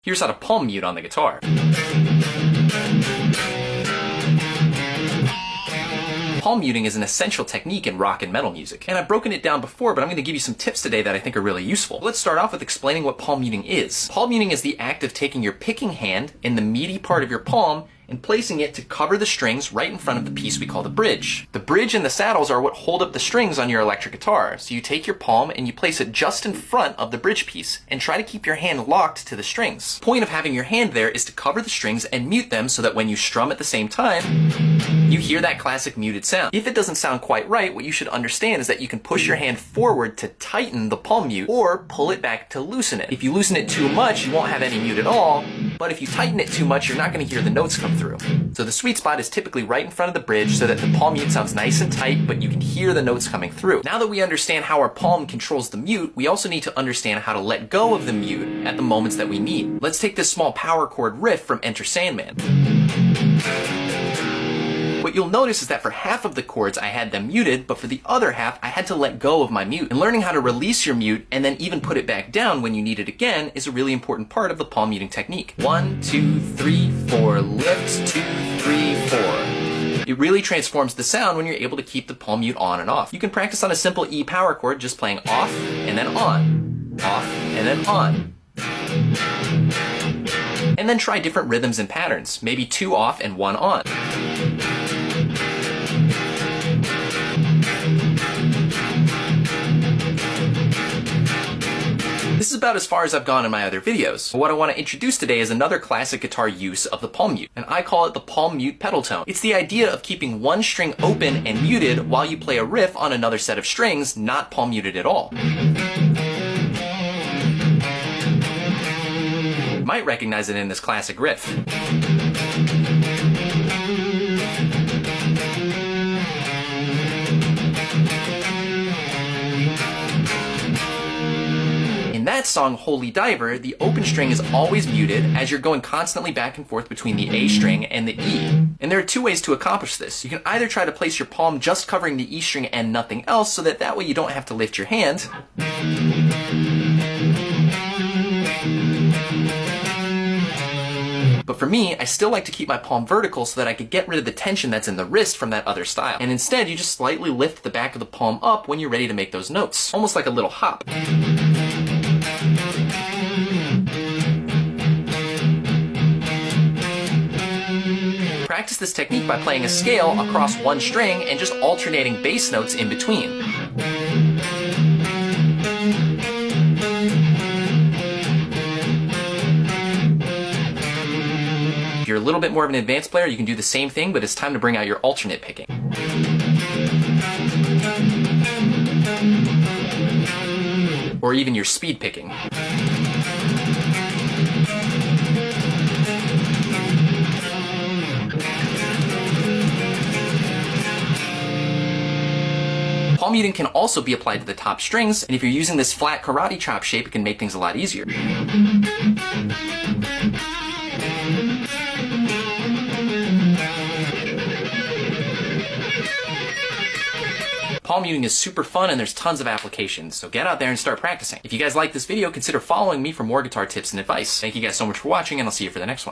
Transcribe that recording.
Here's how to palm mute on the guitar. Palm muting is an essential technique in rock and metal music, and I've broken it down before, but I'm going to give you some tips today that I think are really useful. Let's start off with explaining what palm muting is. Palm muting is the act of taking your picking hand in the meaty part of your palm and placing it to cover the strings right in front of the piece we call the bridge. The bridge and the saddles are what hold up the strings on your electric guitar, so you take your palm and you place it just in front of the bridge piece and try to keep your hand locked to the strings. The point of having your hand there is to cover the strings and mute them so that when you strum at the same time, you hear that classic muted sound. If it doesn't sound quite right, what you should understand is that you can push your hand forward to tighten the palm mute or pull it back to loosen it. If you loosen it too much, you won't have any mute at all, but if you tighten it too much, you're not going to hear the notes come through. So the sweet spot is typically right in front of the bridge so that the palm mute sounds nice and tight, but you can hear the notes coming through. Now that we understand how our palm controls the mute, we also need to understand how to let go of the mute at the moments that we need. Let's take this small power chord riff from Enter Sandman. What you'll notice is that for half of the chords I had them muted, but for the other half I had to let go of my mute. And learning how to release your mute and then even put it back down when you need it again is a really important part of the palm muting technique. 1, 2, 3, 4, lift, 2, 3, 4. It really transforms the sound when you're able to keep the palm mute on and off. You can practice on a simple E power chord just playing off and then on, off and then on. And then try different rhythms and patterns, maybe 2 off and 1 on. This is about as far as I've gone in my other videos. But what I want to introduce today is another classic guitar use of the palm mute, and I call it the palm mute pedal tone. It's the idea of keeping one string open and muted while you play a riff on another set of strings, not palm muted at all. You might recognize it in this classic riff. In that song, Holy Diver, the open string is always muted as you're going constantly back and forth between the A string and the E. And there are 2 ways to accomplish this. You can either try to place your palm just covering the E string and nothing else so that way you don't have to lift your hand. But for me, I still like to keep my palm vertical so that I could get rid of the tension that's in the wrist from that other style. And instead, you just slightly lift the back of the palm up when you're ready to make those notes, almost like a little hop. Practice this technique by playing a scale across one string and just alternating bass notes in between. If you're a little bit more of an advanced player, you can do the same thing, but it's time to bring out your alternate picking. Or even your speed picking. Palm muting can also be applied to the top strings, and if you're using this flat karate chop shape, it can make things a lot easier. Palm muting is super fun and there's tons of applications, so get out there and start practicing. If you guys like this video, consider following me for more guitar tips and advice. Thank you guys so much for watching, and I'll see you for the next one.